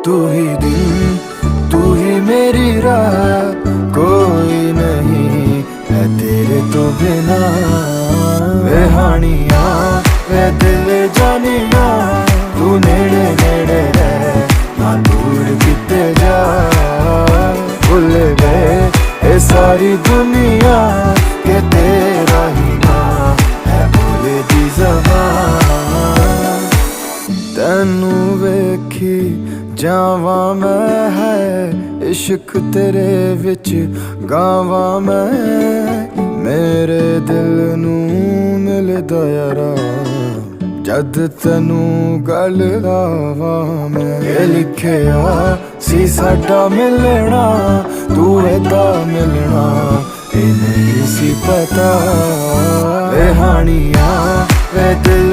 तू ही दिन, तू ही मेरी रात, कोई नहीं है तेरे तो बिना। वे हानिया वे दिल जानिया, तू नेड़े नेड़े रह ना दूर किते जा। भुल गए ये सारी दुनिया के तेरा ही ना है बोले दी ज़बान। तैनू वेखी जावा मैं है इश्क तेरे विच गावा मैं। मेरे दिल नू मिलदा यारा जद तैनू गल लावा मैं। ये लिखिया सी साडा मिलना, तू एदा मिलना ये नहीं सी पता। वे हानिया वे दिल